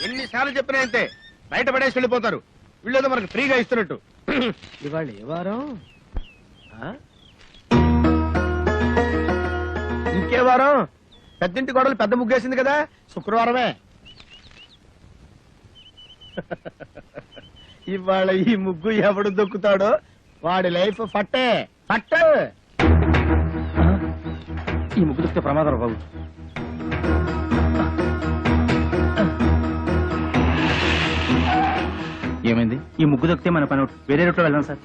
ఎన్నిసార్లు చెప్పినా అంతే, బయట పడేసి వెళ్ళిపోతారు. వీళ్ళేదో మనకు ఫ్రీగా ఇస్తున్నట్టు. ఇవాళ ఏ వారం? ఇంకే వారం? పెద్దింటి గొడవలు పెద్ద ముగ్గేసింది కదా, శుక్రవారమే. ఇవాళ ఈ ముగ్గు ఎవడు దొక్కుతాడో వాడి లైఫ్ ఫట్టే ఫట్టే. ఈ ముగ్గు దొక్కితే ప్రమాదం బాబు. ఏమైంది? ఈ ముగ్గు దొక్కితే మన పని వేరే రూట్లో వెళ్దాం సార్.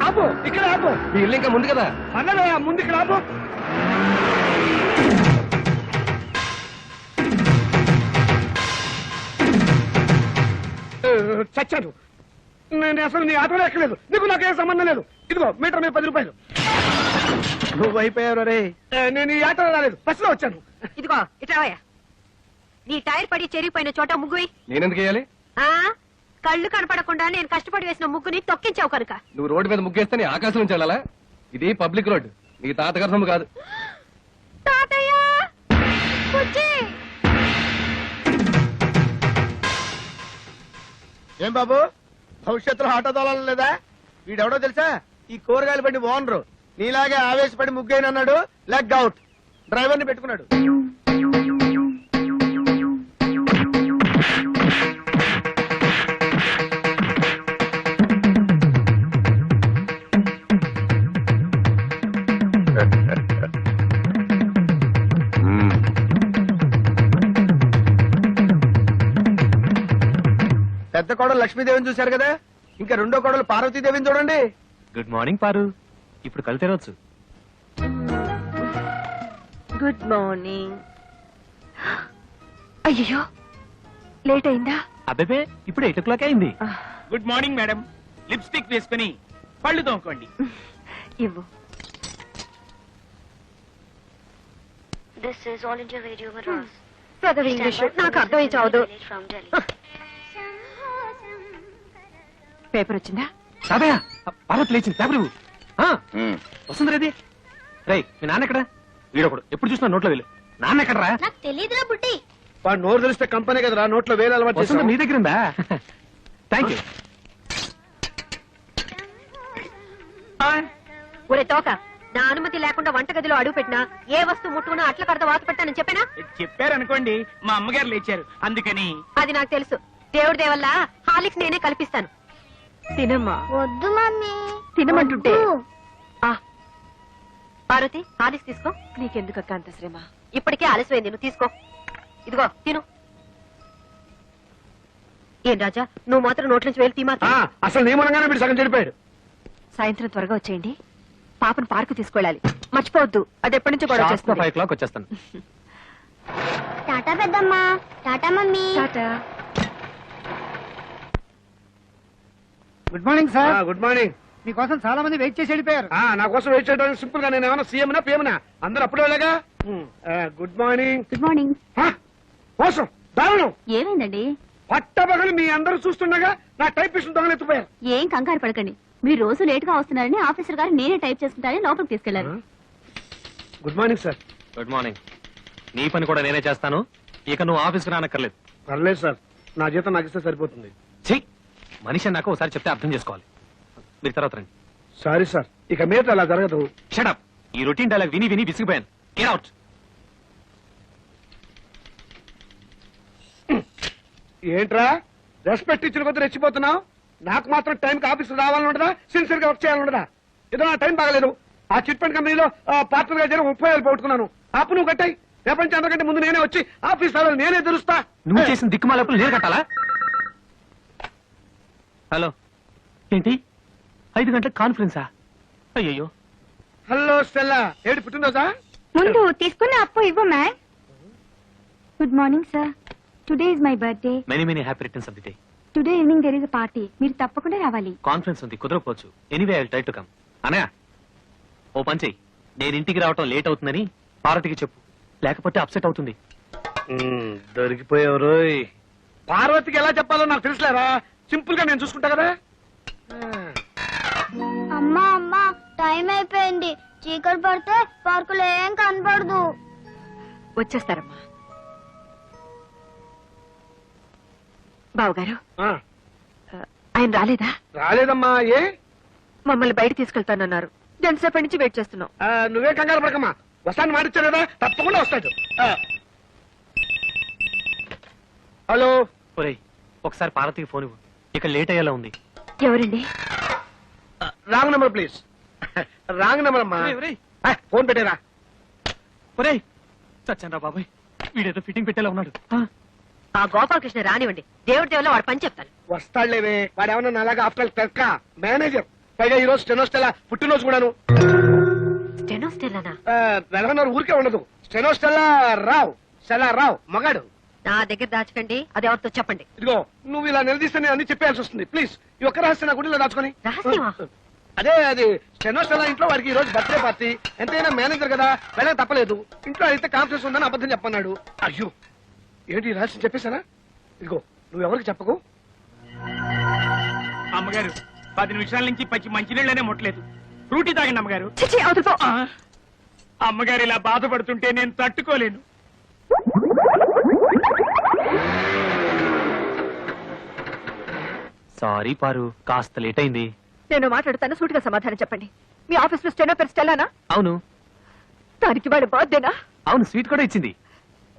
ఆపు, ఇక్కడ ఆపు. మీ ఇల్లు ఇంకా ముందు కదా. అన్నదా ముందు ఇక్కడ ఆపు. చచ్చాను నేను. అసలు నీ ఆటోలో ఎక్కలేదు. నీకు నాకేం సంబంధం లేదు. ఇదిగో మీటర్ మీద 10 రూపాయలు. నువ్వు అయిపోయావు రే. నేను ఈ ఆటోలో రాలేదు, బస్సులో వచ్చాను. ఇదిగో ఇట్రావయ్యా. నీ టైర్ పడి చెరిగిపోయిన చోట ముగ్గువి. నేనెందుకు వేయాలి? కళ్ళు కనపడకుండా నేను కష్టపడి వేసిన ముగ్గుని తొక్కించావు కనుక. నువ్వు రోడ్డు మీద ముగ్గేస్తే నీ ఆకాశం నుంచి వెళ్ళాలా? ఇది పబ్లిక్ రోడ్, నీ తాతగారి సొమ్ము కాదు. తాతయ్య ఏం బాబు, భవిష్యత్తులో ఆటో తోలాలి లేదా? వీడెవడో తెలుసా? ఈ కూరగాయలు బండి ఓనరు. నీలాగే ఆవేశపడి ముగ్గైనన్నాడు, లెగ్ అవుట్. డ్రైవర్ ని పెట్టుకున్నాడు. పెద్ద కోడలు లక్ష్మీదేవిని చూశారు కదా, ఇంకా రెండో కోడలు పార్వతీదేవిని చూడండి. గుడ్ మార్నింగ్ పారు. ఇప్పుడు కళ్ళు తెరవచ్చు. Good morning. అయ్యో లేట్ అయిందా? అబ్బే ఇప్పుడు 8 o'clock అయింది. Good morning madam. లిప్స్టిక్ వేసుకుని పళ్ళు తోముకోండి. ఇవ్వు. This is All India Radio Madras. చదువు ఇంగ్లీష్ నాకు అర్థమై చావదు. From Delhi. పేపర్ వచ్చిందా? తాతయ్య, పార్వతి లేచింది. పేపర్ ఇవ్వు. వస్తుంది రేది. రై, మీ నాన్న ఎక్కడ? వీడొకడు ఎప్పుడు చూసినా నోట్లో వెళ్ళు. నాన్న ఎక్కడరా? నాకు తెలియదురా బుడ్డి. వాడు నోరు తెలిస్తే కంపెనీ కదరా, నోట్లో వేలు అలవాటు వస్తుంది చేశావు. నీ దగ్గర ఉందా? Thank you. ఒరే తోక, నా అనుమతి లేకుండా వంటగదిలో అడుగు పెట్టినా ఏ వస్తువు ముట్టుకున్నా అట్ల కడత వాత పెట్టానని చెప్పానా? చెప్పారనుకోండి, మా అమ్మగారు లేచారు అందుకని. అది నాకు తెలుసు. దేవుడి దేవల్ల హాలిక్స్ నేనే కల్పిస్తాను. తినమ్మా. వద్దు మమ్మీ. తినమంటుంటే. పార్వతి, హాలిక్స్ తీసుకో. నీకెందుకు అక్క అంత శ్రమ? ఇప్పటికే ఆలస్యమైంది, నువ్వు తీసుకో. ఇదిగో తిను. ఏం రాజా, నువ్వు మాత్రం నోట్ల నుంచి వెళ్ళి తీమా. అసలు నియమనంగానే వీడు సగం చెడిపోయాడు. సాయంత్రం త్వరగా వచ్చేయండి. పాపను పార్కు తీసుకెళ్ళాలి, మర్చిపోవద్దు. అది ఎప్పటి నుంచో గొడవ చేస్తుంది. 5 o'clock వచ్చేస్తాను. టాటా పెద్దమ్మా. Tata mummy. Tata. Good morning sir. Good morning. మీకోసం చాలా మంది వెయిట్ చేసి వెళ్ళిపోయారు. నా కోసం వెయిట్ చేయడానికి సింపుల్ గా నేను ఏమైనా సీఎంనా పిఎంనా? అందరూ అప్పుడే వెళ్ళగా. Good morning. Good morning. మోసం, దారుణం. ఏమైందండి? పట్టబగలు మీ అందరూ చూస్తుండగా నా టైపిస్ట్ దొంగలు ఎత్తుపోయారు. ఏం కంగారు పడకండి. మీరు రోజు లేట్ గా వస్తున్నారని ఆఫీసర్ గారు నేనే టైప్ చేసుకుంటారని లోపలికి తీసుకెళ్లారు. Good morning sir. Good morning. నీ పని కూడా నేనే చేస్తాను. ఇక నువ్వు ఆఫీస్కి రానక్కర్లేదు. పర్లేదు సార్, నా జీతం నాకు ఇస్తే సరిపోతుంది. చెయ్యి. మనిషి నాకు ఒకసారి చెప్తే అర్థం చేసుకోవాలి. మీరు తర్వాత రండి. సారీ సార్, ఇక మీద అలా జరగదు. షటప్. ఈ రొటీన్ డైలాగ్ విని విని విసిగిపోయాను. Get out. ఏంట్రా రెస్పెక్ట్ ఇచ్చిన కొద్ది రెచ్చిపోతున్నావు? నాకు మాత్రం టైంకి ఆఫీస్ రావాలని ఉండదా? సిన్సియర్ గా వర్క్ చేయాలని ఉండదా? ఏదో నా టైం బాగలేదు. ఆ చిట్ ఫండ్ కంపెనీలో పార్ట్నర్ గా జరిగి 30,000 పోగొట్టుకున్నాను. అప్పు నువ్వు కట్టాయి. ప్రపంచం అందరికంటే ముందు నేనే వచ్చి ఆఫీస్ రావాలి, నేనే తెరుస్తా. నువ్వు చేసిన దిక్కుమాలప్పుడు నేను కట్టాలా? హలో, ఏంటి 5 గంటలకు కాన్ఫరెన్సా? అయ్యో. హలో స్టెల్లా, ఏడు పుట్టినరోజా? ముందు తీసుకున్న అప్పు ఇవ్వు ma'am. Good morning sir. Today is my birthday. Many many happy returns of the day. Today evening there is a party. మీరు తప్పకుండా రావాలి. కాన్ఫరెన్స్ ఉంది, కుదరకపోవచ్చు. Anyway I will try to come. Anaya, ఓ పని చెయ్యి. నేను ఇంటికి రావటం లేట్ అవుతుందని పార్వతికి చెప్పు, లేకపోతే అప్సెట్ అవుతుంది. దొరికిపోయావు. పార్వతికి ఎలా చెప్పాలో నాకు తెలుసులేరా. సింపుల్ గా నేను చూసుకుంటా కదా. అమ్మా అమ్మా, టైం అయిపోయింది. చీకటి పడితే పార్కులో ఏం కనపడదు. వచ్చేస్తారమ్మా. బావగారు ఆ, ఆయన రాలేదా? రాలేదమ్మా. ఏ మమ్మల్ని బయట తీసుకెళ్తానన్నారు. ఎంతసేపటి నుంచి వెయిట్ చేస్తున్నాం. నువ్వే కంగారు పడకమ్మా. వస్తాను మాటిచ్చారు కదా, తప్పకుండా వస్తాడు. హలో. ఒరేయ్ ఒకసారి పార్వతికి ఫోన్ ఇవ్వు, ఇక లేట్ అయ్యేలా ఉంది. ఎవరండి? Wrong number please. Wrong number అమ్మా. ఫోన్ పెట్టేరా. ఒరేయ్ చచ్చాను రా బాబాయ్, వీడేదో ఫిట్టింగ్ పెట్టేలా ఉన్నాడు. ఆ గోపాలకృష్ణ రానివ్వండి, దేవుడి దేవుల్లో వాడు పని చెప్తాను. వస్తాడులేవే, వాడేమన్నా అలాగా ఆఫ్టర్ క్లర్క్ మేనేజర్. పైగా ఈ రోజు స్టెనోస్టెలా పుట్టినరోజు కూడాను. స్టెనోస్టెల్లానా? నెలకొన్నర ఊరికే ఉండదు. స్టెనోస్టెల్లా రావు మగాడు. నా దగ్గర దాచకండి, అది ఎవరితో చెప్పండి. ఇదిగో నువ్వు ఇలా నిలదీస్తే నేను అన్ని చెప్పాల్సి వస్తుంది. ప్లీజ్ ఈ ఒక్క రహస్యం నా గుడిలో దాచుకొని. రహస్యమా? అదే అది స్టెనోస్టెల్లా ఇంట్లో వాడికి ఈ రోజు బర్త్డే పార్టీ. ఎంతైనా మేనేజర్ కదా, వెళ్ళక తప్పలేదు. ఇంట్లో అయితే కాన్ఫరెన్స్ ఉందని అబద్ధం చెప్పన్నాడు. అయ్యో ఏంటి ఈ రహస్యం చెప్పేశానా? ఇదిగో నువ్వు ఎవరికి చెప్పకు. అమ్మగారు 10 నిమిషాల నుంచి పచ్చి మంచినీళ్ళనే ముట్టలేదు. ఫ్రూటీ తాగండి అమ్మగారు. చిచి, అవతల పో. ఆ, అమ్మగారు ఇలా బాధపడుతుంటే నేను తట్టుకోలేను. సారీ పారు, కాస్త లేట్ అయింది. నేను మాట్లాడుతాను, సూటిగా సమాధానం చెప్పండి. మీ ఆఫీస్ లో స్టెనో పేరు స్టెల్లానా? అవును. దానికి వాడు బర్త్డేనా? అవును, స్వీట్ కూడా ఇచ్చింది.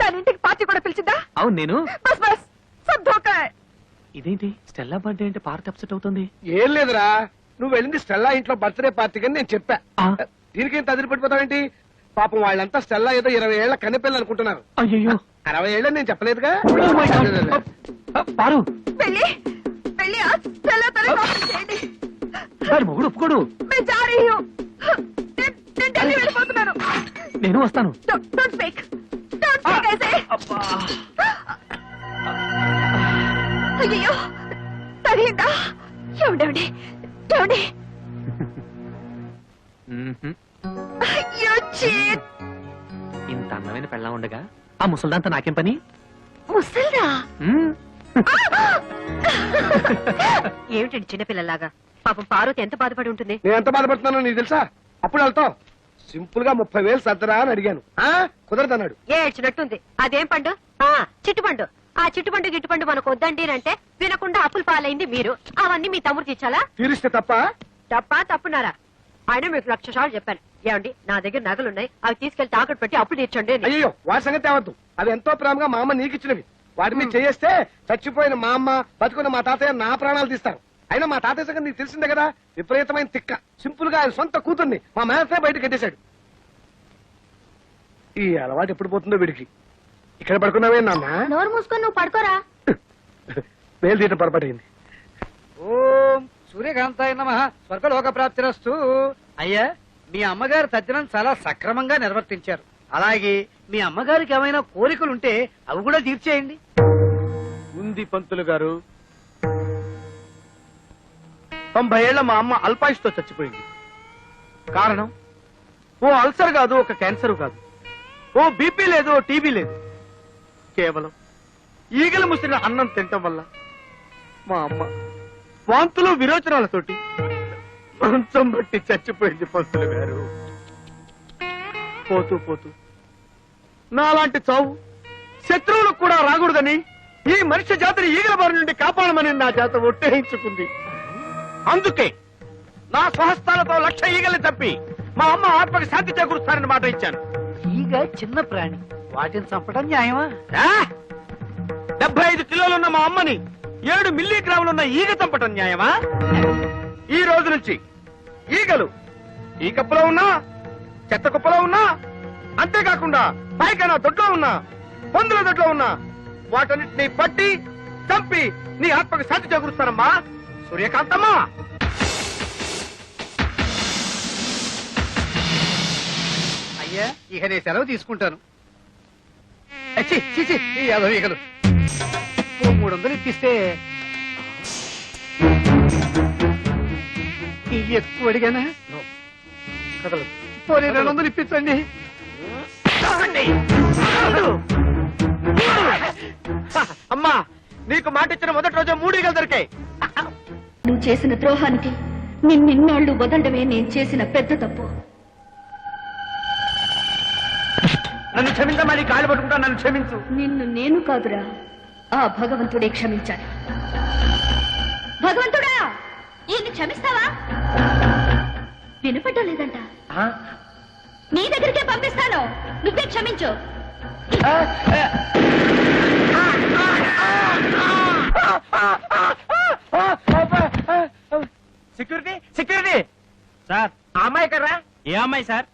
దాని ఇంటికి పార్టీ కూడా పిలిచిందా? అవును. నేను బస్ బస్ సబ్ ధోకా హై. ఇదేంటి స్టెల్లా బర్త్డే అంటే పార్వతి అప్సెట్ అవుతుంది? ఏం లేదురా, నువ్వు వెళ్ళింది స్టెల్లా ఇంట్లో బర్త్డే పార్టీకి అని నేను చెప్పా. ఆ. దీనికేం తదిరి పడిపోతావేంటి? పాపం వాళ్ళంతా స్టెల్లా ఏదో 20 ఏళ్ల కన్నెపిల్లలు అనుకుంటున్నారు. అయ్యో 60 ఏళ్ళని నేను చెప్పలేదుగా. పారు, వెళ్ళి వెళ్ళి ఆ స్టెల్లా తనకి ఆఫర్ చేయండి. వాడి మొగుడు ఒప్పుకోడు. मैं जा रही हूँ. నేను ఢిల్లీ వెళ్ళిపోతున్నాను. నేను వస్తాను. Don't speak. Don't speak ऐसे. అయ్యో తగిందా? ఏమండి ఏమండి? అయ్యో చీట్. ఇంత అందమైన పెళ్ళా ఉండగా ఆ ముసల్దాంతో నాకేం పని? ముసల్దా? మ్మ్. ఏమిటండి చిన్నపిల్లలాగా? పాపం పార్వతి ఎంత బాధపడి ఉంటుంది. నేను ఎంత బాధపడుతున్నానో నీకు తెలుసా? అప్పుడు వెళ్తావు సింపుల్ గా 30,000 సర్దరా అని అడిగాను. కుదరదన్నాడు. ఏడ్చినట్టుంది. అదేం పండు? చిట్టుపండు. ఆ చిట్టుపండు గిట్టుపండు మనకు వద్దండి అంటే వినకుండా అప్పులు పాలైంది మీరు. అవన్నీ మీ తమ్ముడు తీర్చాలా? తీరిస్తే తప్ప. తప్పున్నారా? ఆయన మీకు 1,00,000 సార్లు చెప్పాను. ఏమండి, నా దగ్గర నగలున్నాయి, అవి తీసుకెళ్లి తాకట్టు పెట్టి అప్పులు తీర్చండి అని. అయ్యో వాటి సంగతి అవద్దు. అవి ఎంతో ప్రేమగా మా అమ్మ నీకు ఇచ్చినవి. వాటి మీద చేస్తే చచ్చిపోయిన మా అమ్మ, బతుకున్న మా తాతయ్య నా ప్రాణాలు తీస్తారు. అయినా మా తాతయ్య సంగతి నీకు తెలిసిందే కదా, విపరీతమైన తిక్క. సింపుల్ గా ఆయన సొంత కూతుర్ని మా మేనసే బయట కట్టేశాడు. ఈ అలవాటు ఎప్పుడు పోతుందో వీడికి. ఇక్కడ పడుకున్నావే నాన్న? నోరు మూసుకొని నువ్వు పడుకోరా. వేలు తీయటం పొరపాటైంది. ఓం సూర్యకాంతాయ నమః, స్వర్గలోక ప్రాప్తిరస్తు. అయ్యా, మీ అమ్మగారు తద్దినం చాలా సక్రమంగా నిర్వర్తించారు. అలాగే మీ అమ్మగారికి ఏమైనా కోరికలుంటే అవి కూడా తీర్చేయండి. ఉంది పంతులు గారు. 90 ఏళ్ల మా అమ్మ అల్పాయుష్తో చచ్చిపోయింది. కారణం ఓ అల్సర్ కాదు, ఒక క్యాన్సర్ కాదు, ఓ బీపీ లేదు, ఓ టీబీ లేదు. కేవలం ఈగలు ముసిరిన అన్నం తినటం వల్ల మా అమ్మ వాంతులు విరోచనాలతోటి మంచం బట్టి చచ్చిపోయింది పంతులు గారు. పోతూ పోతూ నాలాంటి చావు శత్రువులకు కూడా రాకూడదని ఈ మనిషి జాతిని ఈగల బారి నుండి కాపాడమని నా జాత ఒట్టేయించుకుంది. అందుకే నా స్వహస్తాలతో 1,00,000 ఈగల్ని తప్పి మా అమ్మ ఆత్మకి శాంతి చేకూరుస్తానని మాట ఇచ్చాను. ఈగ చిన్న ప్రాణి, వాటిని చంపడం న్యాయమా? 75 కిలోలున్న మా అమ్మని 7 మిల్లీగ్రాములున్న ఈగ చంపటం న్యాయమా? ఈ రోజు నుంచి ఈగలు ఈ కప్పులో ఉన్నా, చెత్త కుప్పలో ఉన్నా, అంతేకాకుండా పైకైనా దొడ్లో ఉన్నా, పందుల దొడ్లో ఉన్నా, వాటన్నిటిని పట్టి చంపి నీ ఆత్మకు శాంతి చేకూరుస్తానమ్మా. సూర్యకాంతమ్మా. అయ్యా, ఇక నేను సెలవు తీసుకుంటాను. ఛీ, ఛీ, ఛీ, ఈ యాదవ ఈగలు. ఓ 300 ఇప్పిస్తే ఇవి ఎక్కువ అడిగానా? కదలదు. పోనీ 200 ఇప్పించండి. అమ్మా, నీకు మాట ఇచ్చిన మొదటి రోజు 3 ఈగలు దొరికాయి. నువ్వు చేసిన ద్రోహానికి నిన్నెన్నాళ్ళు వదలడమే నేను చేసిన పెద్ద తప్పు. నన్ను క్షమించమని కాళ్ళు పట్టుకుంటా, నన్ను క్షమించు. నిన్ను నేను కాదురా, ఆ భగవంతుడే క్షమించాలి. భగవంతుడా, ఈయన్ని క్షమిస్తావా? వినపడ్డం లేదంట. నీ దగ్గరికే పంపిస్తాను, నువ్వే క్షమించు. సెక్యూరిటీ, సెక్యూరిటీ సార్, ఆ అమ్మాయి కర్రా? ఏ అమ్మాయి సార్?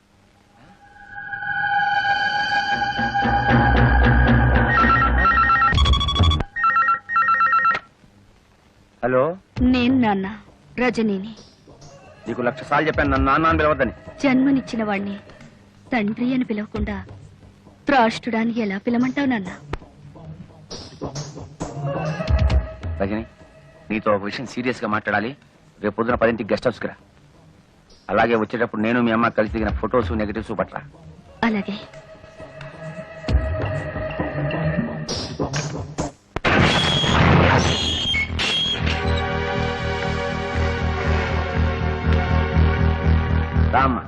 హలో, నేను నాన్న రజనీని. నీకు 1,00,000 సార్లు చెప్పాను నన్ను నాన్న అని పిలవద్దని. జన్మనిచ్చిన వాణ్ణి తండ్రి అని పిలవకుండా త్రాష్టుడానికి ఎలా పిలమంటావు నాన్న? రజని, నీతో ఒక విషయం సీరియస్ గా మాట్లాడాలి. రేపు పొద్దున 10ంటికి గెస్ట్ హౌస్కి రా. అలాగే వచ్చేటప్పుడు నేను మీ అమ్మ కలిసి దిగిన ఫొటోస్ నెగటివ్స్ పట్టరా. అలాగే. రామ్మా.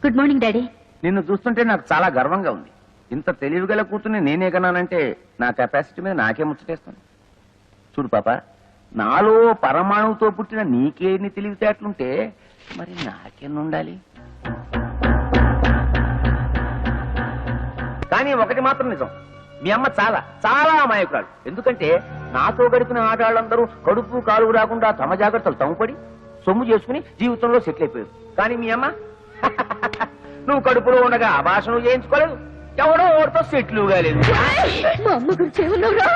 Good morning daddy. నిన్ను చూస్తుంటే నాకు చాలా గర్వంగా ఉంది. ఇంత తెలివిగల కూతుర్ని నేనే కన్నానంటే నా కెపాసిటీ మీద నాకే ముచ్చటేస్తాను. చూడు పాప, నాలో పరమాణువుతో పుట్టిన నీకేన్ని తెలివితేటలుంటే మరి నాకెన్ని ఉండాలి? కానీ ఒకటి మాత్రం నిజం, మీ అమ్మ చాలా చాలా అమాయకురాలు. ఎందుకంటే నాతో గడిపిన ఆడాళ్ళందరూ కడుపు కాలు రాకుండా తమ జాగ్రత్తలు తమ్ముపడి సొమ్ము చేసుకుని జీవితంలో సెటిల్ అయిపోయారు. కానీ మీ అమ్మ నువ్వు కడుపులో ఉండగా అభాషణ చేయించుకోలేదు, ఎవడో ఓడితో సెటిల్ కాలేదు. మా అమ్మ గురించి ఏమన్నావురా?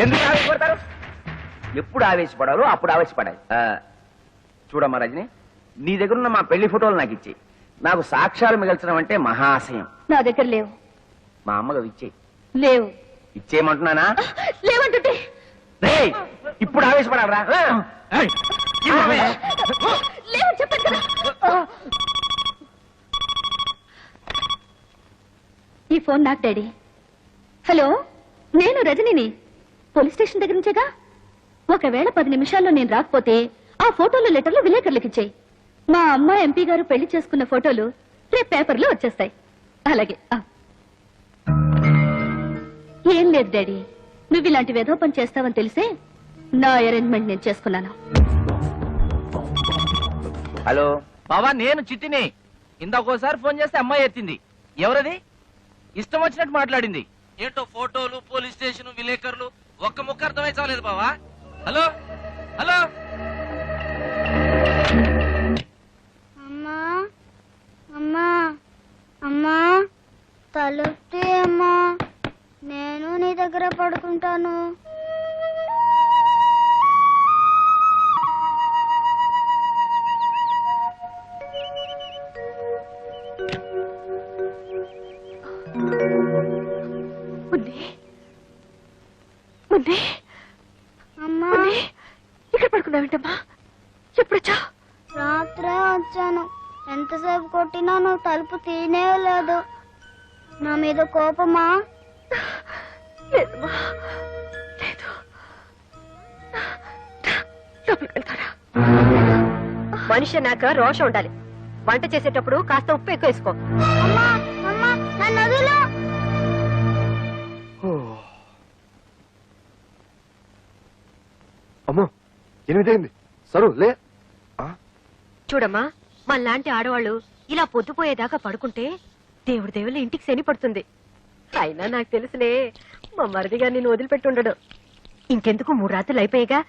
ఎందుకు ఆవేశపడతారు? ఎప్పుడు ఆవేశపడాలో అప్పుడు ఆవేశపడాలి. చూడమ్మా రజని, నీ దగ్గరున్న మా పెళ్లి ఫోటోలు నాకు ఇచ్చేయి. నాకు సాక్ష్యాలు మిగల్చడం అంటే మహాశయం. నా దగ్గర లేవు. మా అమ్మగా ఇచ్చేయి. లేవు. ఇచ్చేయమంటున్నానా? లేవంటుంటే రేయ్, ఇప్పుడు ఆవేశపడాలరా? లేవని చెప్పండి కదా. ఈ ఫోన్ నాకు డాడీ. హలో, నేను రజనిని. పోలీస్ స్టేషన్ దగ్గర నుంచేగా. ఒకవేళ 10 నిమిషాల్లో నేను రాకపోతే ఆ ఫోటోలు లెటర్లు విలేకరులకు ఇచ్చేయి. మా అమ్మ ఎంపీ గారు పెళ్లి చేసుకున్న ఫోటోలు రేపు పేపర్లో వచ్చేస్తాయి. అలాగే. ఏం లేదు డాడీ, నువ్వు ఇలాంటి వెధవ పని చేస్తావని తెలిసే నా అరేంజ్మెంట్ నేను చేసుకున్నాను. హలో బావా, నేను చిట్టిని. ఇందాకోసారి ఫోన్ చేస్తే అమ్మాయి ఎత్తింది. ఎవరది? ఇష్టం వచ్చినట్టు మాట్లాడింది. ఏంటో ఫోటోలు, పోలీస్ స్టేషన్, విలేకరులు, ఒక్క ముక్క అర్థమై చాలేదు బావా. Hello hello. అమ్మా అమ్మా అమ్మా, తలుపుతీ అమ్మా, నేను నీ దగ్గర పడుకుంటాను. అమ్మా, ఇక్కడ పడుకున్నావేంటమ్మా? ఎప్పుడొచ్చా? రాత్రే వచ్చాను. ఎంతసేపు కొట్టినా నువ్వు తలుపు తీనే లేదు. నా మీద కోపమా? లేదమ్మా, లేదు. లోపలికి వెళ్తారా? మనిషి అన్నాక రోషం ఉండాలి. వంట చేసేటప్పుడు కాస్త ఉప్పు ఎక్కువ వేసుకో. అమ్మా అమ్మా, నన్ను వదిలు. అమ్మో, 8 అయింది. సరు లే. చూడమ్మా, మనలాంటి ఆడవాళ్ళు ఇలా పొద్దుపోయేదాకా పడుకుంటే దేవుడి దేవుళ్ళ ఇంటికి శని పడుతుంది. అయినా నాకు తెలుసులే, మా మరిదిగా నిన్ను వదిలిపెట్టుండడు. ఇంకెందుకు 3 రాత్రులు అయిపోయాగా.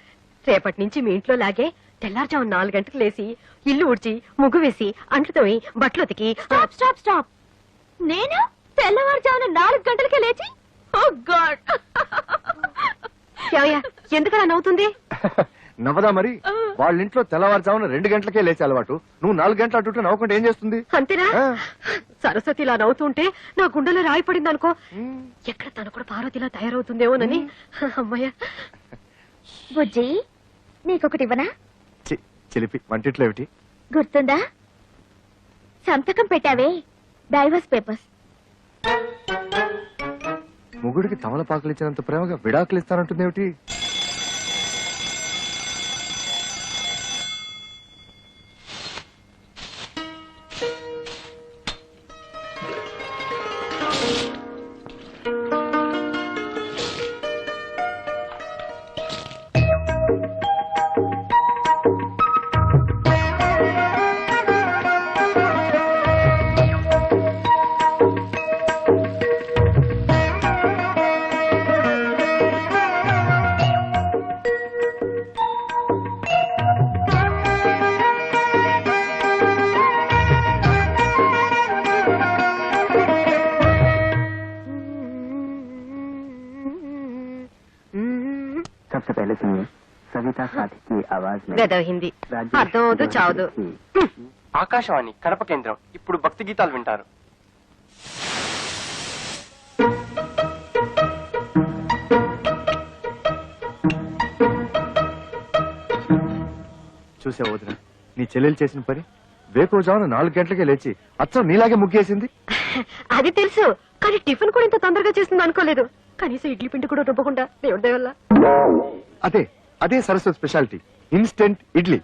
రేపటి నుంచి మీ ఇంట్లో లాగే తెల్లారుజాము 4 గంటలకు లేసి ఇల్లు ఊడ్చి ముగ్గు వేసి అంట్లు తోమి బట్టలు ఉతికి. Stop stop stop. నేను తెల్లవారుజామున 4 గంటలకే లేచి? ఓ గాడ్! ఎందుకలా నవ్వుతుంది? నవ్వదా మరి? వాళ్ళ ఇంట్లో తెల్లవారుజామున 2 గంటలకే లేచే అలవాటు. నువ్వు 4 గంటలు అటుంటే నవ్వుకుంటే ఏం చేస్తుంది? అంతేనా? సరస్వతి ఇలా నవ్వుతుంటే నా గుండెలో రాయి పడింది అనుకో. ఎక్కడ తను కూడా పార్వతిలా తయారవుతుందేమోనని. అమ్మయ్య. బుజ్జి, నీకొకటి ఇవ్వనా? చిలిపి వంటిట్లో ఏమిటి? గుర్తుందా? సంతకం పెట్టావే, డైవర్స్ పేపర్స్. మొగుడికి తమలపాకులు ఇచ్చినంత ప్రేమగా విడాకులు ఇస్తానంటుంది ఏమిటి? సమేత साथी की आवाज में గదో హిందీ అర్థం అవదు చావదు. ఆకాశవాణి కడప కేంద్రం ఇప్పుడు భక్తి గీతాలు వింటారు. చూసావు వదిన, నీ చెల్లెలు చేసిన పని. వేకోజామున 4 గంటలకే లేచి అచ్చం నీలాగే ముగ్గేసింది. అది తెలుసు, కానీ టిఫిన్ కూడా ఇంత తొందరగా చేస్తుంది అనుకోలేదు. కనీసం ఇడ్లీ పిండి కూడా రుబ్బకుండా దేవుడి దయ వల్ల. అదే అదే సరస్వతి స్పెషాలిటీ, ఇన్స్టెంట్ ఇడ్లీ.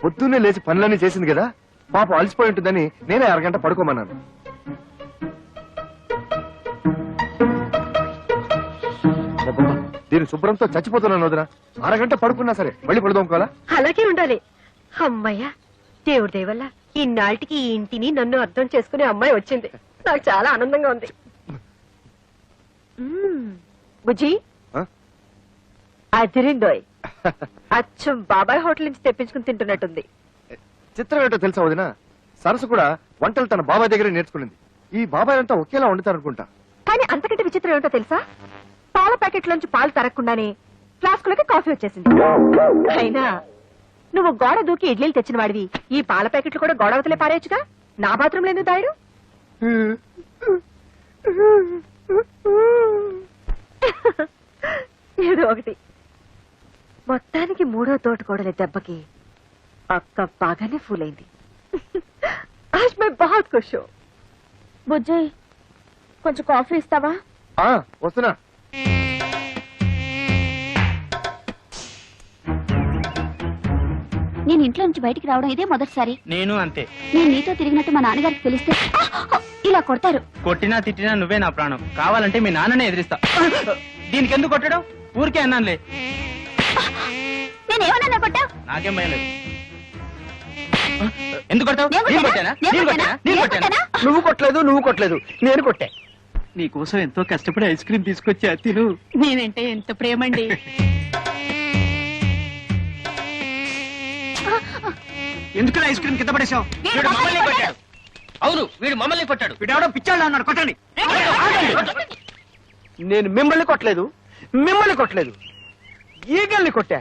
పొద్దున్నే లేచి పనులన్నీ చేసింది కదా, పాప అలసిపోయి ఉంటుందని నేనే అరగంట పడుకోమన్నాను. అబ్బబ్బా, దీని శుభ్రంతో చచ్చిపోతున్నాను వదిన. అరగంట పడుకున్నా సరే మళ్ళీ పడుకోవాలా? అలాగే ఉండాలి. అమ్మయ్య, దేవుడి దయ వల్ల ఇన్నాళ్ళకి ఈ ఇంటిని నన్ను అర్థం చేసుకునే అమ్మాయి వచ్చింది. నాకు చాలా ఆనందంగా ఉంది. బుజ్జి ఆ? అదిరిందోయ్. అచ్చం బాబాయ్ హోటల్ నుంచి తెప్పించుకుని తింటున్నట్టుంది. చిత్రం ఏంటో తెలుసా వదిన, సరస్సు కూడా వంటలు తన బాబాయ్ దగ్గరే నేర్చుకునింది. ఈ బాబాయ్ అంతా ఒకేలా వండుతారనుకుంటా. కానీ అంతకంటే విచిత్రం ఏంటో తెలుసా, పాల ప్యాకెట్ లోంచి పాలు తరగకుండానే ఫ్లాస్కులకి కాఫీ వచ్చేసింది. అయినా నువ్వు గోడ దూకి ఇడ్లీలు తెచ్చిన వాడివి, ఈ పాల ప్యాకెట్లు కూడా గోడవతలే పారేయచ్చుగా. నా బాత్రూంలో ఎందుకు దాయడు? ఏదో ఒకటి. మొత్తానికి 3వ తోటకోడలి దెబ్బకి అక్క బాగానే ఫూల్ అయింది. ఆజ్ మే బహుత్ ఖుష్ హూ. బుజ్జి, కొంచెం కాఫీ ఇస్తావా? వస్తున్నా. నేను ఇంట్లో నుంచి బయటికి రావడం ఇదే మొదటిసారి. నేను అంతే. నేను నీతో తిరిగినట్టు మా నాన్నగారికి తెలిస్తే ఇలా కొడతారు. కొట్టినా తిట్టినా నువ్వే నా ప్రాణం. కావాలంటే మీ నాన్ననే ఎదిరిస్తా. దీనికి ఎందుకు కొట్టడం? ఊరికే అన్నానులే. నేనేమన్నా కొట్టా? నాకేం భయం లేదు. ఎందుకు కొడతావు? నేను కొట్టానా? నేను కొట్టానా? నేను కొట్టానా? నువ్వు కొట్టలేదు, నేను కొట్టా. నీకోసం ఎంతో కష్టపడి ఐస్ క్రీమ్ తీసుకొచ్చా, తిను. నేనంటే ఎంత ప్రేమండి. ఎందుకు ఐస్ క్రీమ్ కింద పడేసావు? వీడు మమ్మల్ని కొట్టాడు. అవును, వీడు మమ్మల్ని కొట్టాడు. వీడెవడో పిచ్చాడు అన్నాడు. కొట్టండి. నేను మిమ్మల్ని కొట్టలేదు, ఈగల్ని కొట్టా.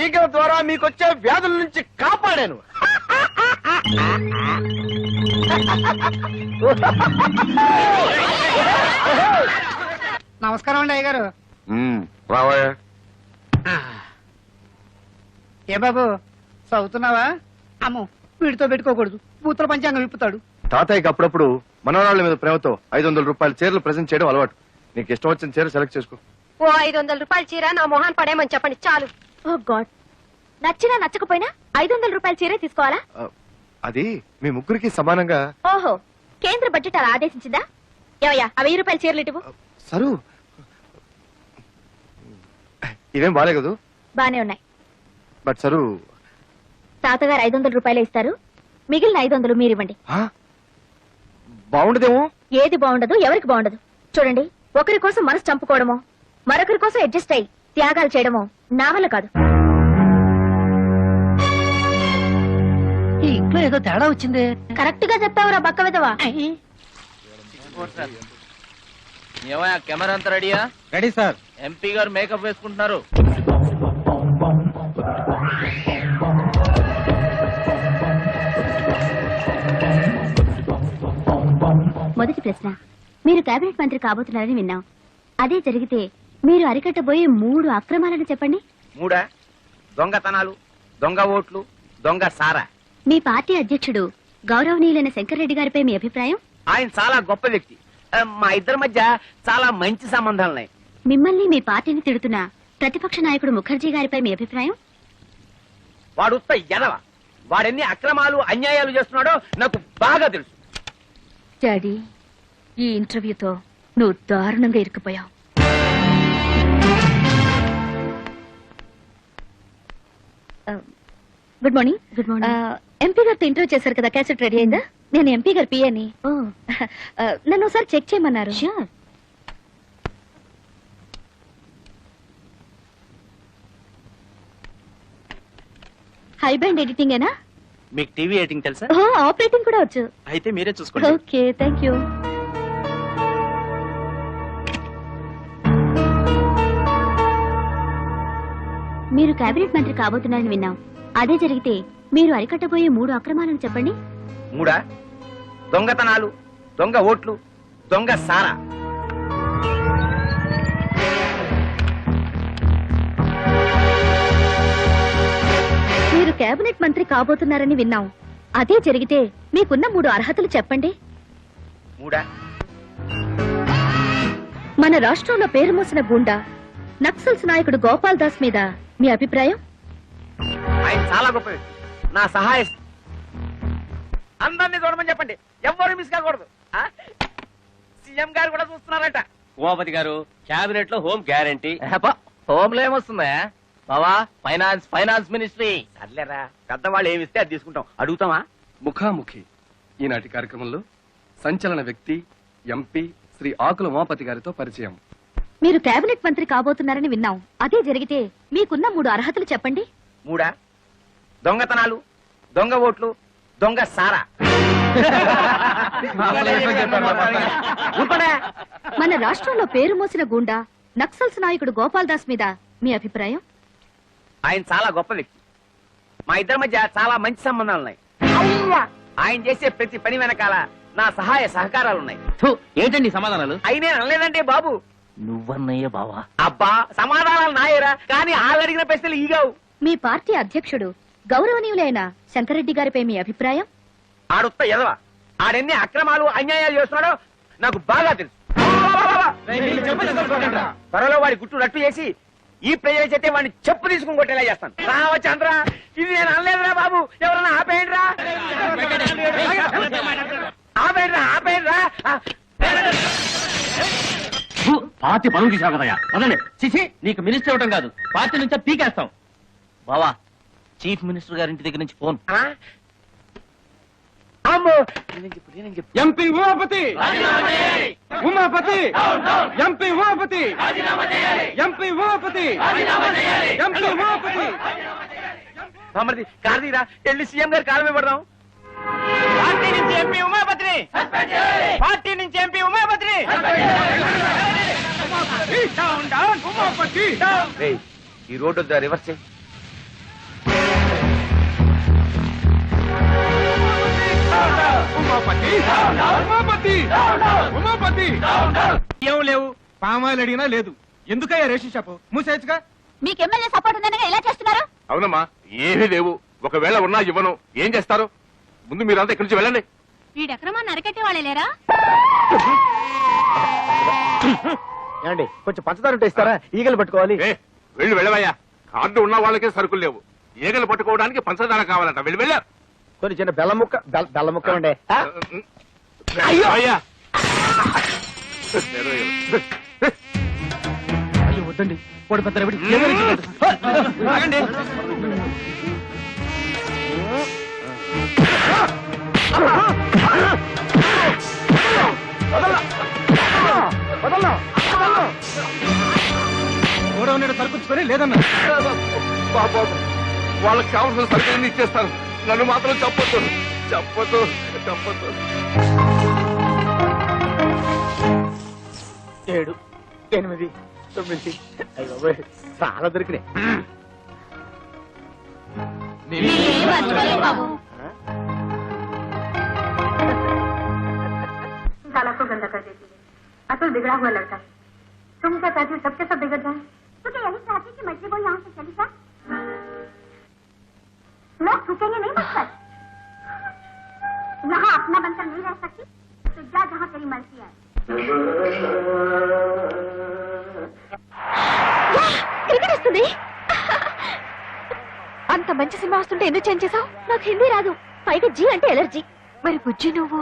ఈగల ద్వారా మీకొచ్చే వ్యాధుల నుంచి కాపాడాను. నమస్కారం అండి అయ్యగారు. రావయ్యా. ఏ బాబు, చదువుతున్నావా? అమ్మో, వీడితో పెట్టుకోకూడదు, పూతల పంచాంగం విప్పుతాడు. తాతయ్యకి అప్పుడప్పుడు మనవరాళ్ల మీద ప్రేమతో 500 రూపాయల చీరలు ప్రెజెంట్ చేయడం అలవాటు. నీకు ఇష్టం వచ్చిన చీర సెలెక్ట్ చేసుకో. ఓ 500 రూపాయల చీర నా మొహాన్ పడేయమని చెప్పండి చాలు. ఓ గాడ్, నచ్చినా నచ్చకపోయినా 500 రూపాయల చీరే తీసుకోవాలా? అది మీ ముగ్గురికి సమానంగా. ఓహో, కేంద్ర బడ్జెట్ అలా ఆదేశించిందా? ఏవయ్యా, ఆ 1000 రూపాయల చీరలు ఇటువు. సరు, ఇవేం బాలే కదూ? బానే ఉన్నాయి. బట్ సరు, తాతగారు 500 రూపాయలే ఇస్తారు, మిగిలిన 500 మీరివ్వండి. బాగుండదేమో. ఏది బాగుండదు, ఎవరికి బాగుండదు. చూడండి, ఒకరి కోసం మనసు చంపుకోవడమో, మరొకరి కోసం అడ్జస్ట్ అయ్యి త్యాగాలు చేయడమో నా వల్ల కాదు. ఈ ఇంట్లో ఏదో తేడా వచ్చింది. కరెక్ట్ గా చెప్తావురా బక్క విధవా. ఏమయ్యా, కెమెరా అంతా రెడీయా? Ready sir. ఎంపీ గారు మేకప్ వేసుకుంటున్నారు. మొదటి ప్రశ్న, మీరు కేబినెట్ మంత్రి కాబోతున్నారని విన్నాం. అదే జరిగితే మీరు అరికట్టబోయే 3 అక్రమాలను చెప్పండి. 3 దొంగతనాలు, దొంగ ఓట్లు, దొంగ సారా. మీ పార్టీ అధ్యక్షుడు గౌరవనీయులైన శంకర్రెడ్డి గారిపై మీ అభిప్రాయం? ఆయన చాలా గొప్ప వ్యక్తి. మా ఇద్దరి మధ్య చాలా మంచి సంబంధాలున్నాయి. మిమ్మల్ని మీ పార్టీని తిడుతున్న ప్రతిపక్ష నాయకుడు ముఖర్జీ గారిపై మీ అభిప్రాయం? వాడు ఉత్త ఎదవ. వాడెన్ని అక్రమాలు అన్యాయాలు చేస్తున్నాడో నాకు బాగా తెలుసు. డాడీ, ఈ ఇంటర్వ్యూతో నువ్వు దారుణంగా ఇరుక్కుపోయావు. Good morning. Good morning. MP గారితో ఇంటర్వ్యూ చేశారు కదా, క్యాసెట్ రెడీ అయిందా? నేను ఎంపీ గారి పిఏని. నన్ను ఒకసారి చెక్ చేయమన్నారు. హై బ్యాండ్ ఎడిటింగ్ ఏనా? మీకు టీవీ ఎడిటింగ్ తెలుసా? ఆపరేటింగ్ కూడా వచ్చు. అయితే మీరే చూసుకోండి. Okay, thank you. మీరు కేబినెట్ మంత్రి కాబోతున్నారని విన్నాం. అదే జరిగితే మీరు అరికట్టబోయే 3 అక్రమాలను చెప్పండి. 3 దొంగతనాలు, దొంగ ఓట్లు, దొంగ సారా. మీరు కేబినెట్ మంత్రి కాబోతున్నారని విన్నాం. అదే జరిగితే మీకున్న 3 అర్హతలు చెప్పండి. 3 మన రాష్ట్రంలో పేరు మోసిన గుండా నక్సల్స్ నాయకుడు గోపాల్ దాస్ మీద మీ అభిప్రాయం? ఆయన చాలా గొప్ప వ్యక్తి. నా సహాయ అందరినీ చూడమని చెప్పండి, ఎవ్వరు మిస్ కాకూడదు. సీఎం గారు కూడా చూస్తున్నారట. ఉమాపతి గారు, క్యాబినెట్ లో హోమ్ గ్యారంటీ. హోమ్ లో ఏమొస్తుందా బావా? Finance ministry. సర్లేరా, పెద్దవాళ్ళు ఏమిస్తే అది తీసుకుంటాం. అడుగుతామా? ముఖాముఖి ఈనాటి కార్యక్రమంలో సంచలన వ్యక్తి ఎంపీ శ్రీ ఆకుల ఉమాపతి గారితో పరిచయం. మీరు కేబినెట్ మంత్రి కాబోతున్నారని విన్నాం. అదే జరిగితే మీకున్న 3 అర్హతలు చెప్పండి. 3 దొంగతనాలు, దొంగ ఓట్లు, దొంగ సారా. మన రాష్ట్రంలో పేరు మోసిన గుండా నక్సల్స్ నాయకుడు గోపాల్ దాస్ మీద మీ అభిప్రాయం? ఆయన చాలా గొప్ప వ్యక్తి. మా ఇద్దరి మధ్య చాలా మంచి సంబంధాలు ఉన్నాయి. ఆయన చేసే ప్రతి పని వెనకాల నా సహాయ సహకారాలున్నాయి. ఏంటండి సమాధానాలు? అయినే అనలేదంటే బాబు. నువ్వన్నయ్య బావా? అబ్బా, సమాధానాలు నాయరా, కానీ వాళ్ళు అడిగిన ప్రశ్నలు ఈగావు. మీ పార్టీ అధ్యక్షుడు గౌరవనీయులైన శంకరెడ్డి గారిపై మీ అభిప్రాయం? ఆడొత్త ఎదవా. ఆడెన్ని అక్రమాలు అన్యాయాలు చేస్తున్నాడో నాకు బాగా తెలుసు. త్వరలో వాడి గుట్టు రట్టు చేసి ఈ ప్రజల చేతే వాడిని చెప్పు తీసుకుని కొట్టేలా చేస్తాను. రావచ్చంద్ర, ఇది నేను అనలేదురా బాబు. ఎవరన్నా ఆపేయండిరా, ఆపేయండిరా, ఆపేయండిరా. పార్టీ పనులు తీసావు కదయ్యా, అదే చిచి. నీకు మినిస్టర్ ఇవ్వడం కాదు, పార్టీ నుంచే పీకేస్తాం. బావా, చీఫ్ మినిస్టర్ గారి ఇంటి దగ్గర నుంచి ఫోన్. అమ్మో, MP Umapathi, Umapathi, MP Umapathi, MP Umapathi, MP Umapathi. మమ్మది కార్తీరా, వెళ్ళి సీఎం గారి కాలమే పడదాం. పార్టీ నుంచి ఎంపీ ఉమాపతిని, పార్టీ నుంచి ఎంపీ ఉమాపతిని. ఈ రోడ్డు రివర్స్ చేయి. ఏం లేవు, పామాయిల్ అడిగినా లేదు. ఎందుకయ్యా రేషన్ షాపు మూసేయచ్చుగా? మీకు ఎమ్మెల్యే సపోర్ట్ ఉందనగా ఎలా చేస్తున్నారు? అవునమ్మా, ఏమీ లేవు. ఒకవేళ ఉన్నా ఇవ్వను. ఏం చేస్తారు? ముందు మీరంతా ఇక్కడి నుంచి వెళ్ళండి. వీడి అక్రమాన్ని అరికట్టే వాళ్ళే లేరా? ఏమండి, కొంచెం పంచదార ఉంటే ఇస్తారా? ఈగలు పట్టుకోవాలి. వెళ్ళి వెళ్ళవయ్యా. కార్డు ఉన్న వాళ్ళకే సరుకులు లేవు. ఈగలు పట్టుకోవడానికి పంచదార కావాలంట. వెళ్ళి వెళ్ళా. కొన్ని చిన్న బెల్లం ముక్క ఉండే. అయ్యా, అయ్యో వద్దండి, వాడు పెద్ద రవిడి. ఆగండి. గోడౌన్ సరుకుంచుకొని లేదన్నా. బాబు, వాళ్ళకి కావాల్సిన సరుకులన్నీ ఇచ్చేస్తాను. నన్ను మాత్రం చెప్పొద్దు, చెప్పొద్దు, చెప్పొద్దు. 7, 8, 9. అయ్యో, చాలా దొరికినాయి. साला को गंदा कर देती है। असल बिगड़ा हुआ लड़का है। तुम क्या चाहती हो सबके सब बिगड़ जाए? तो क्या यही चाहती कि मछली वो यहाँ से चली जाए? लोग थूकेंगे नहीं मुझपर। यहाँ अपना बनकर नहीं रह सकती तो जा जहाँ तेरी मर्जी है. వస్తుంది. అంత మంచి సినిమా వస్తుంటే ఎందుకు చేంజ్ చేసావు? నాకు హిందీ రాదు, పైగా జీ అంటే ఎలర్జీ. మరి బుజ్జి నువ్వు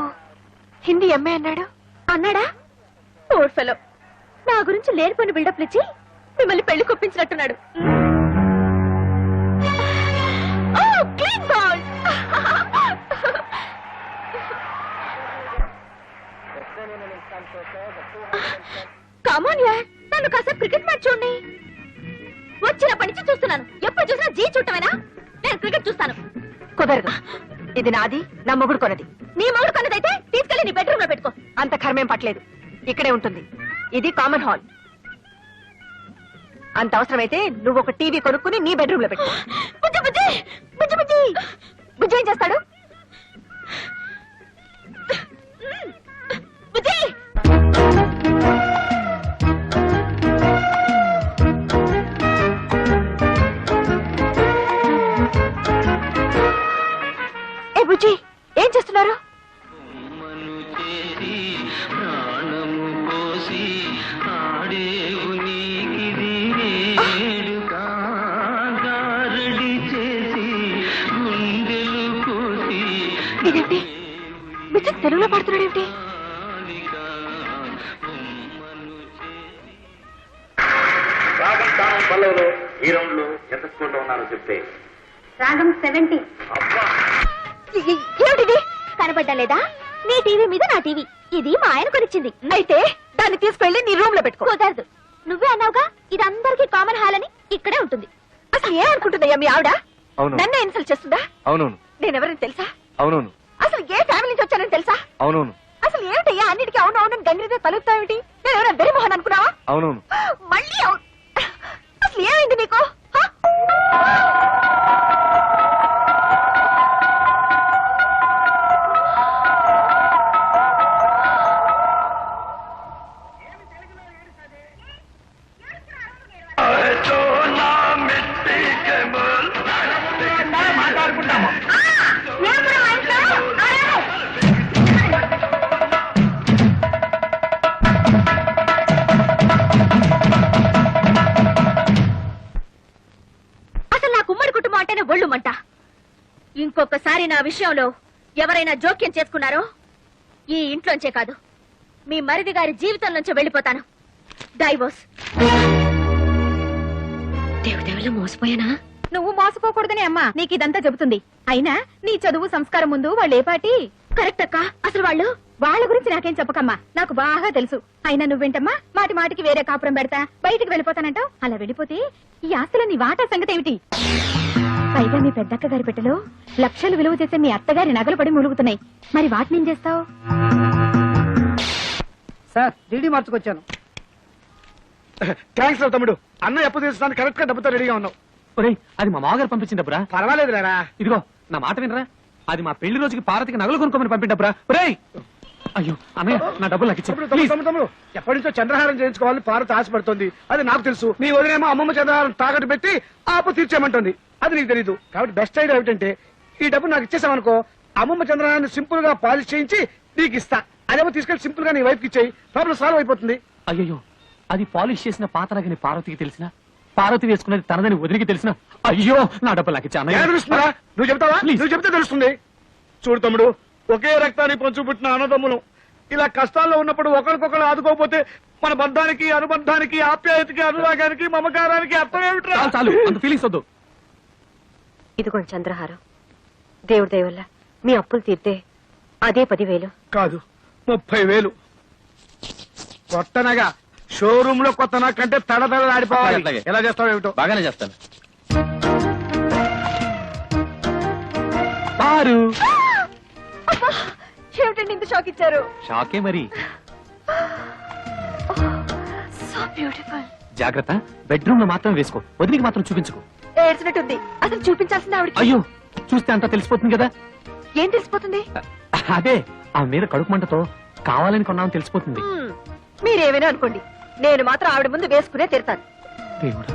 హిందీ ఎంఏ అన్నాడా? ఓర్ ఫెలో, నా గురించి లేనిపోయిన బిల్డప్లు ఇచ్చి మిమ్మల్ని పెళ్లి కొప్పించినట్టున్నాడు. కమాన్ యార్, నన్ను కాసేపు క్రికెట్ మ్యాచ్ చూడండి. వచ్చినప్పటి నుంచి చూస్తున్నాను. ఎప్పుడు చూసినా జీ చుట్టమేనా? నేను క్రికెట్ చూస్తాను. కుదరదు, ఇది నాది, నా మొగుడు కొన్నది. నీ మొగుడు కొన్నదైతే తీసుకెళ్లి నీ బెడ్రూమ్ లో పెట్టుకో. అంత కర్మేం పట్టలేదు, ఇక్కడే ఉంటుంది. ఇది కామన్ హాల్. అంత అవసరమైతే నువ్వు ఒక టీవీ కొనుక్కుని నీ బెడ్రూమ్ లో పెట్టు. బుజ్జి బుజ్జి బుజ్జి బుజ్జి బుజ్జి ఏం చేస్తాడు? బుజ్జి ఏ బుజ్జి ఏం చేస్తున్నారు? ఇదేంటి బుజ్జి తెలుగులో పాడుతున్నాడు ఏమిటి? ఈ రౌండ్ లో ఎంత స్కోర్ లో ఉన్నారో చెప్తే. రాగం 70. ఏమిటిది? కనపడ్డా లేదా? నీ టీవీ మీద నా టీవీ. ఇది మా ఆయన కొనిచ్చింది. అయితే దాన్ని తీసుకెళ్లి నీ రూమ్ లో పెట్టుకో. కుదరదు. నువ్వే అన్నావుగా ఇది అందరికీ కామన్ హాల్ అని. ఇక్కడే ఉంటుంది. అసలు ఏమనుకుంటుందయ్యా మీ ఆవిడ? అవును నన్నే ఇన్సల్ట్ చేస్తుందా? అవునవును నేనెవరని తెలుసా? అవునవును అసలు ఏ ఫ్యామిలీ నుంచి వచ్చానని తెలుసా? అవునవును అసలు ఏమిటయ్యా అన్నిటికీ అవును అవును గంగిరితో తలుపుతావేమిటి? నేను ఎవరైనా బెరిమోహన్ అనుకున్నావా? అవునవును మళ్ళీ అవును. అసలు ఏమైంది నీకు? హ? అసలు నా కుమ్మడి కుటుంబం అంటేనే ఒళ్ళుమంట. ఇంకొకసారి నా విషయంలో ఎవరైనా జోక్యం చేసుకున్నారో ఈ ఇంట్లోంచే కాదు మీ మరిది గారి జీవితంలోంచే వెళ్ళిపోతాను. డైవోర్స్. దేవుడెవలో మోసపోయానా? నువ్వు మోసపోకూడదని అమ్మా నీకు ఇదంతా చెబుతుంది. అయినా నీ చదువు సంస్కారం ముందు వాళ్ళు ఏ పాటి? కరెక్ట్ అక్క. అసలు వాళ్ళ గురించి నాకేం చెప్పకమ్మా, నాకు బాగా తెలుసు. అయినా నువ్వేంటమ్మా మాటి మాటికి వేరే కాపురం పెడతా బయటికి వెళ్ళిపోతానంటావు. అలా వెళ్ళిపోతే ఈ ఆస్తుల నీ వాటా సంగతి ఏమిటి? పైగా మీ పెద్దక్క గారి పెట్టెలో లక్షలు విలువ చేసే మీ అత్తగారి నగలు పడి ములుగుతున్నాయి. మరి వాటిని ఏం చేస్తావు? Sir DD మార్చుకొచ్చాను. థ్యాంక్స్ రా తమ్ముడు. అన్న ఎప్పుడు తీసుకోవడానికి కరెక్ట్ గా డబ్బుతో రెడీగా ఉన్నావు. ఒరేయ్, అది మా మామగారు పంపించిన డబ్బురా. పర్వాలేదు లేరా. ఇదిగో నా మాట వినరా, అది మా పెళ్లి రోజుకి పార్వతికి నగలు కొనుక్కోమని పంపిన డబ్బురా. ఒరేయ్, అయ్యో అన్నయ్య నా డబ్బులు నాకు తమ్ముడు, ఇచ్చి తమ్ముడు, తమ్ముడు, ఎప్పటి నుంచో చంద్రహారం చేయించుకోవాలని పార్వతి ఆశపడుతుంది. అది నాకు తెలుసు. నీ వదిలేమో అమ్మమ్మ చంద్రహారం తాకట్టు పెట్టి ఆపు తీర్చేయమంటుంది. అది నీకు తెలీదు. కాబట్టి బెస్ట్ ఐడియా ఏమిటంటే ఈ డబ్బు నాకు ఇచ్చేసామనుకో, అమ్మమ్మ చంద్రహారాన్ని సింపుల్ గా పాలిష్ చేయించి నీకు ఇస్తా. అదేమో తీసుకెళ్లి సింపుల్ గా నీ వైఫ్ కి ఇచ్చేయి. ప్రాబ్లం సాల్వ్ అయిపోతుంది. అయ్యో, అది పాలిష్ చేసిన పాతరాగని పార్వతికి తెలిసిన, పార్వతి వేసుకున్నది తనదని వదిలికి తెలిసిన, అయ్యో నా డబ్బులు నాకు ఇచ్చా. ఎలా తెలుస్తుందా? నువ్వు చెప్తావా? Please. నువ్వు చెప్తే తెలుస్తుంది. చూడు తమ్ముడు, ఒకే రక్తాన్ని పంచు పుట్టిన అన్నదమ్ములు ఇలా కష్టాల్లో ఉన్నప్పుడు ఒకరికొకరు ఆదుకోకపోతే మన బంధానికి, అనుబంధానికి, ఆప్యాయతకి, అనురాగానికి, మమకారానికి అర్థం ఏమిట్రా? చాలు చాలు, అంత ఫీలింగ్స్ వద్దు. ఇదిగోండి చంద్రహారం. దేవుడి దయ వల్ల మీ అప్పులు తీర్తే అదే 10,000. కాదు, 30,000. కొత్తనగా షోరూమ్ లో కొత్త కంటే తడతడలాడిపోవాలి. అట్లాగే. ఎలా చేస్తావు ఏమిటో. బాగానే చేస్తాను. పారు ఏమిటండి ఇంత షాక్ ఇచ్చారు? షాకే మరి. So beautiful. జాగ్రత్త, బెడ్రూమ్ లో మాత్రం వేసుకో, వదిలికి మాత్రం చూపించుకో. ఏడ్చినట్టుంది. అసలు చూపించాల్సింది ఆవిడకి. అయ్యో, చూస్తే అంతా తెలిసిపోతుంది కదా. ఏం తెలిసిపోతుంది? అదే ఆ మీద కడుపు మంటతో కావాలని కొన్నామని తెలిసిపోతుంది. మీరేమైనా అనుకోండి, నేను మాత్రం ఆవిడ ముందు వేసుకునే తీరుతాను. దేవుడా.